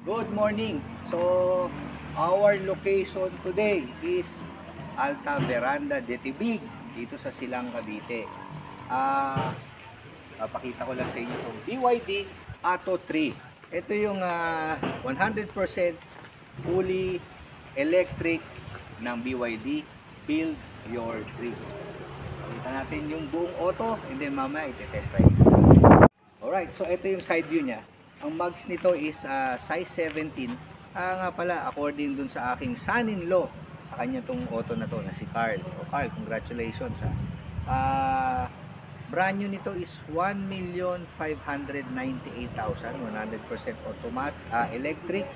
Good morning. So, our location today is Alta Veranda de Tibig dito sa Silang, Cavite. Papakita ko lang sa inyo itong BYD Atto 3. Ito yung 100% fully electric ng BYD. Build your dreams. Pakita natin yung buong auto and then mamaya iti-test ride. Alright, so ito yung side view niya. Ang mags nito is size 17. Nga pala, according dun sa aking son-in-law, sa kanya tong auto na to, na si Carl. O Carl, congratulations ha. Brand new nito is 1,598,000, 100% automatic, electric.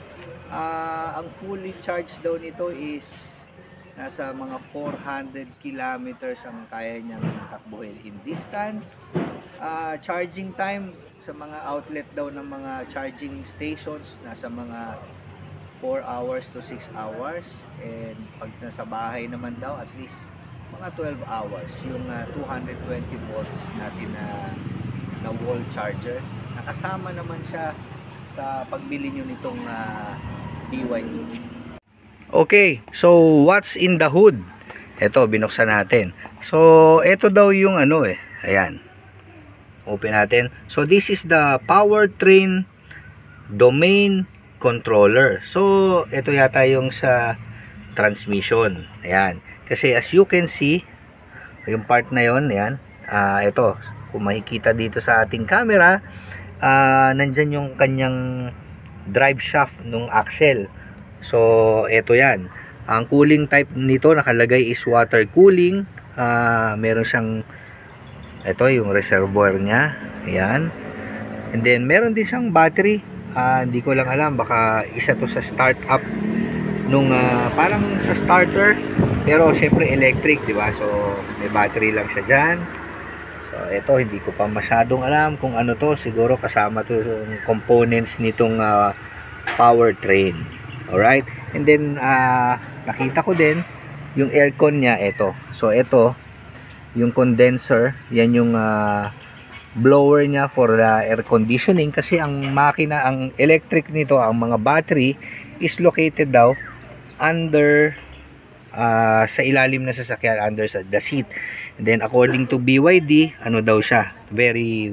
Ang fully charged daw nito is nasa mga 400 kilometers ang kaya niyang takbuhin in distance. Charging time sa mga outlet daw ng mga charging stations nasa mga 4 hours to 6 hours, and pag nasa bahay naman daw at least mga 12 hours yung 220 volts natin na wall charger. Nakasama naman siya sa pagbili nyo nitong BYD. Okay, so what's in the hood? Ito, binuksan natin. So ito daw yung ayan, open natin. So this is the powertrain domain controller. So ito yata yung sa transmission. Ayan. Kasi as you can see, yung part na yon, ayan. Ito, kung makikita dito sa ating camera, nandyan yung kanyang drive shaft nung axle. So ito yan. Ang cooling type nito nakalagay is water cooling. Meron siyang, ito yung reservoir niya, ayan. And then meron din siyang battery. Hindi ko lang alam, baka isa to sa start up nung parang sa starter, pero syempre electric, di ba? So may battery lang siya diyan. So ito, hindi ko pa masyadong alam kung ano to. Siguro kasama to yung components nitong powertrain. Alright, and then nakita ko din yung aircon niya, ito. So ito yung condenser, yan yung blower niya for the air conditioning, kasi ang makina, ang electric nito, ang mga battery is located daw under sa ilalim ng sasakyan, under the seat. And then according to BYD, ano daw siya, very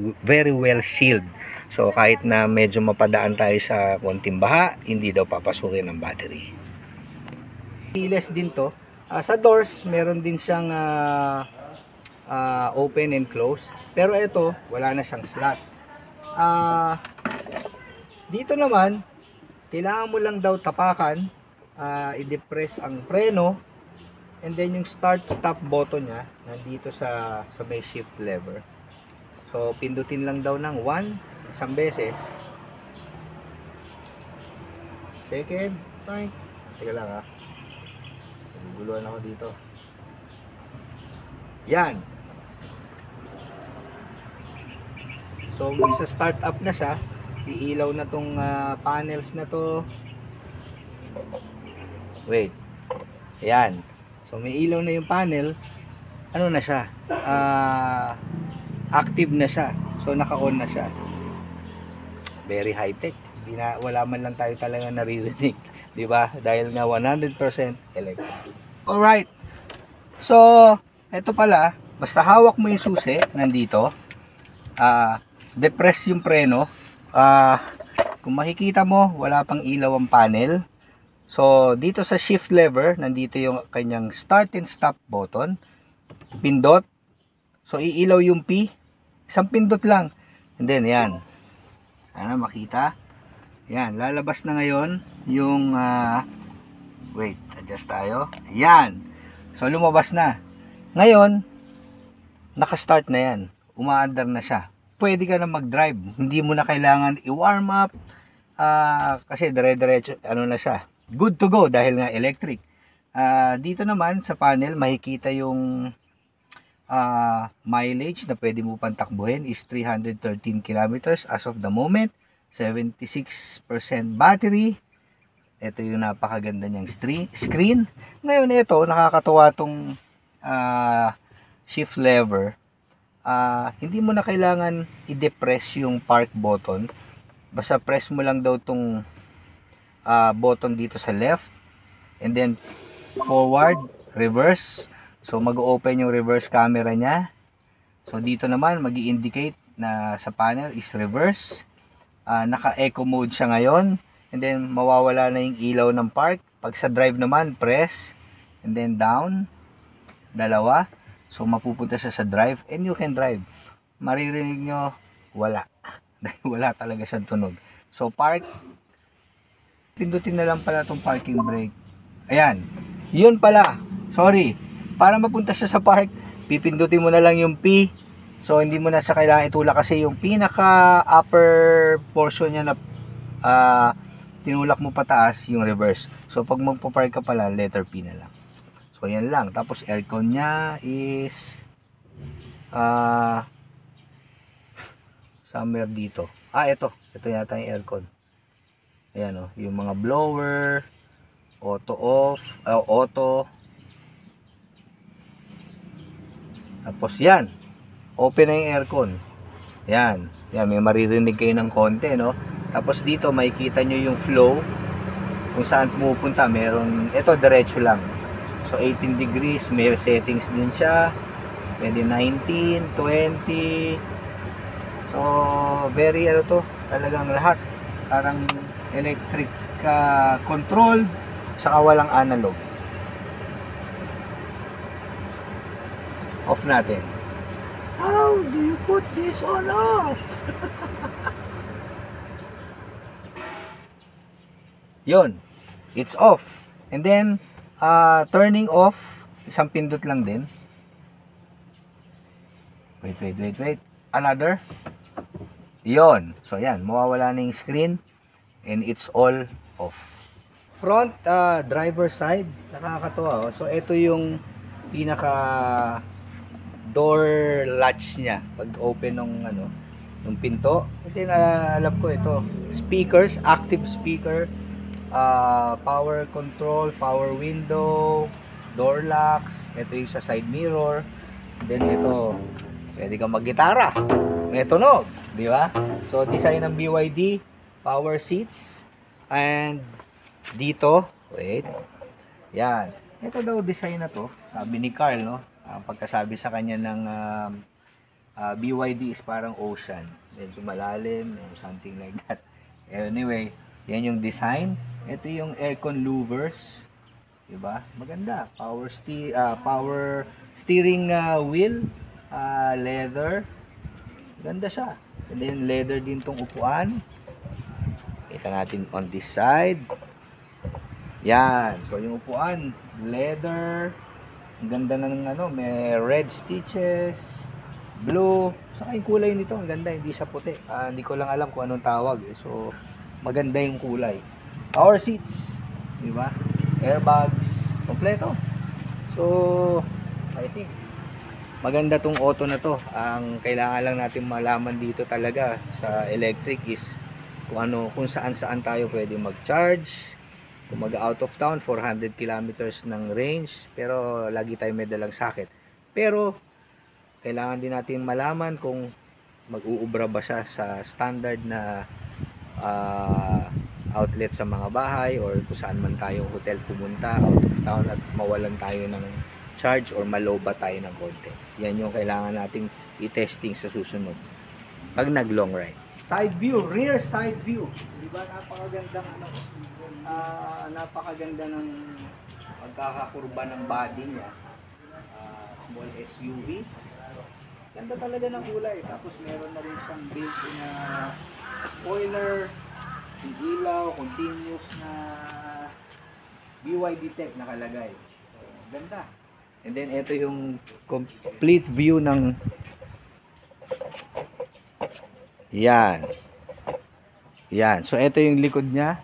well sealed. So kahit na medyo mapadaan tayo sa konting baha, hindi daw papasukin ng battery. Keyless din to. Sa doors, meron din siyang open and close, pero ito wala na siyang slot. Dito naman kailangan mo lang daw tapakan, i-depress ang preno, and then yung start stop button niya nandito sa may shift lever. So pindutin lang daw ng isang beses, second time, teka lang naguguluhan ako dito, yan. So magsa-start up na siya, iilaw na tong panels na to. Wait. Ayan. So may ilaw na yung panel. Ano na siya? Active na siya. So naka-on na siya. Very high-tech. Wala man lang tayo talaga naririnig, 'di ba? Dahil nga 100% electric. All right. So ito pala, basta hawak mo yung susi nandito. Depress yung preno. Kung makikita mo, wala pang ilaw ang panel. So dito sa shift lever, nandito yung kanyang start and stop button. Pindot. So iilaw yung P. Isang pindot lang. And then yan. Sana makita. Yan, lalabas na ngayon yung wait, adjust tayo. Yan. So lumabas na. Ngayon, naka-start na yan. Umaandar na siya. Pwede ka na mag-drive. Hindi mo na kailangan i-warm up. Kasi dire-diretso, na siya. Good to go dahil nga electric. Dito naman sa panel, makikita yung mileage na pwede mo pang takbuhin is 313 kilometers as of the moment. 76% battery. Ito yung napakaganda niyang screen. Ngayon ito, nakakatuwa tong shift lever. Hindi mo na kailangan i-depress yung park button. Basta press mo lang daw tong button dito sa left. And then, forward, reverse. So, mag-open yung reverse camera niya. So, dito naman, mag-i-indicate na sa panel is reverse. Naka-eco mode siya ngayon. And then, mawawala na yung ilaw ng park. Pag sa drive naman, press. And then, down. Dalawa. So, mapupunta siya sa drive and you can drive. Maririnig nyo, wala. Wala talaga siyang tunog. So, park. Pindutin na lang pala itong parking brake. Ayan. Yun pala. Sorry. Para mapunta siya sa park, pipindutin mo na lang yung P. So, hindi mo na siya kailangan itulak kasi yung pinaka-upper portion niya na tinulak mo pataas, yung reverse. So, pag magpa-park ka pala, letter P na lang. So, yan lang. Tapos, aircon niya is somewhere dito. Ito. Ito yata yung aircon. Ayan, oh. Yung mga blower, auto off, auto. Tapos, yan. Open na yung aircon. Yan. Yan, may maririnig kayo ng konti, no? Tapos, dito, makikita nyo yung flow. Kung saan pumupunta. Meron, ito, diretso lang. So, 18 degrees, may settings din siya. Pwede 19, 20. So, very, talagang lahat. Parang electric control, saka walang analog. Off natin. How do you put this on off? Yun. It's off. And then, turning off, isang pindot lang din. Wait. Another. Yon. So, yan. Mawawala na yung screen. And it's all off. Front driver side. Nakakatuwa. Oh. So, ito yung pinaka door latch niya. Pag open ng pinto. And then, alam ko ito. Speakers. Active speaker. Power control, power window, door locks, ito yung sa side mirror, then ito, pwede kang mag-gitara, may tunog, di ba? So, design ng BYD, power seats, and dito, wait, yan, ito daw design na to, sabi ni Carl, no? Pagkasabi sa kanya ng BYD is parang ocean, then sumalalim, something like that. Anyway, yan yung design. Ito yung aircon louvers, diba? Maganda. Power steering wheel, leather. Ganda siya. And then leather din tong upuan. Kita natin on this side. Yan. So yung upuan, leather. Ang ganda ng may red stitches, blue. Saka yung kulay nito, ang ganda, hindi siya puti. Hindi ko lang alam kung anong tawag. So maganda yung kulay. Power seats, di ba? Airbags, kompleto. So, I think maganda tong auto na to. Ang kailangan lang natin malaman dito talaga sa electric is kung saan tayo pwede mag-charge. Kung mag-out of town, 400 kilometers ng range, pero lagi tayo may dalang socket. Pero kailangan din natin malaman kung mag-uubra ba siya sa standard na outlet sa mga bahay or kung saan man tayong hotel pumunta out of town at mawalan tayo ng charge or maloba tayo ng konti. Yan yung kailangan nating i-testing sa susunod pag nag-long ride. Side view, rear side view. Di ba napakaganda ng pagkakakurba ng body niya. Small SUV. Ganda talaga ng kulay. Tapos meron na rin siyang built-in na spoiler, yung ilaw, continuous na BYD Tech nakalagay. So, ganda. And then, ito yung complete view ng yan. Yan. So, ito yung likod niya.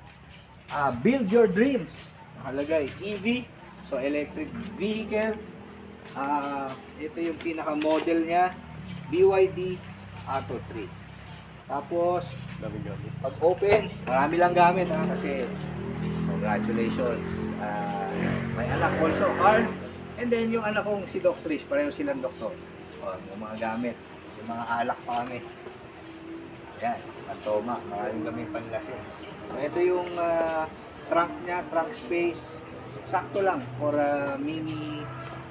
Build your dreams. Nakalagay. EV. So, electric vehicle. Ito yung pinaka-model niya. BYD Atto 3. Tapos, pag open, marami lang gamit kasi congratulations. May anak also, Carl. And then yung anak kong si Doc Trish, pareho silang doktor. Yung mga gamit, yung mga alak pa kami. Yan, pantoma, maraming kami panlasin. So ito yung trunk niya, trunk space. Sakto lang for a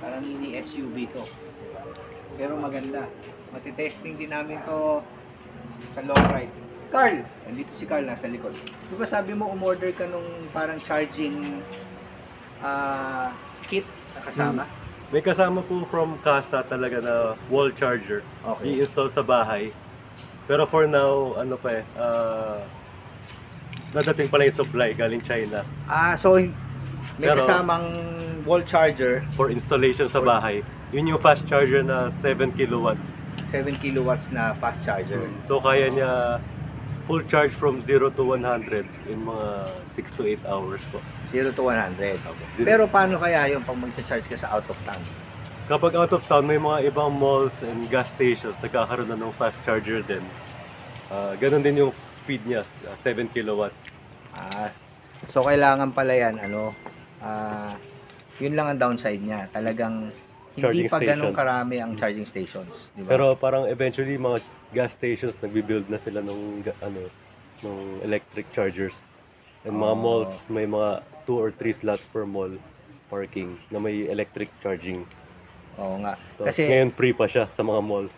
parang mini SUV to. Pero maganda. Matitesting din namin to sa long ride. Carl! Nandito si Carl nasa likod. Di ba sabi mo umorder ka nung parang charging kit na kasama? May kasama po from Casa talaga na wall charger. Okay. I-install sa bahay. Pero for now, ano pa nadating pala yung supply galing China So may Pero- kasamang wall charger, for installation sa bahay. Yun yung fast charger na 7 kilowatts. 7 kilowatts na fast charger. So kaya niya full charge from 0 to 100 in mga 6 to 8 hours po. 0 to 100. Okay. Pero paano kaya yung pag mag-charge ka sa out of town? Kapag out of town, may mga ibang malls and gas stations nagkakaroon na ng fast charger din. Ganon din yung speed niya, 7 kilowatts. So kailangan pala yan, yun lang ang downside niya. Talagang hindi Charging pa ganun stations. karami ang charging stations, di ba? Pero parang eventually mga gas stations nagbi-build na sila nung electric chargers. And mga malls may mga 2 or 3 slots per mall parking na may electric charging. Oo nga. Tapos Kasi ngayon free pa siya sa mga malls.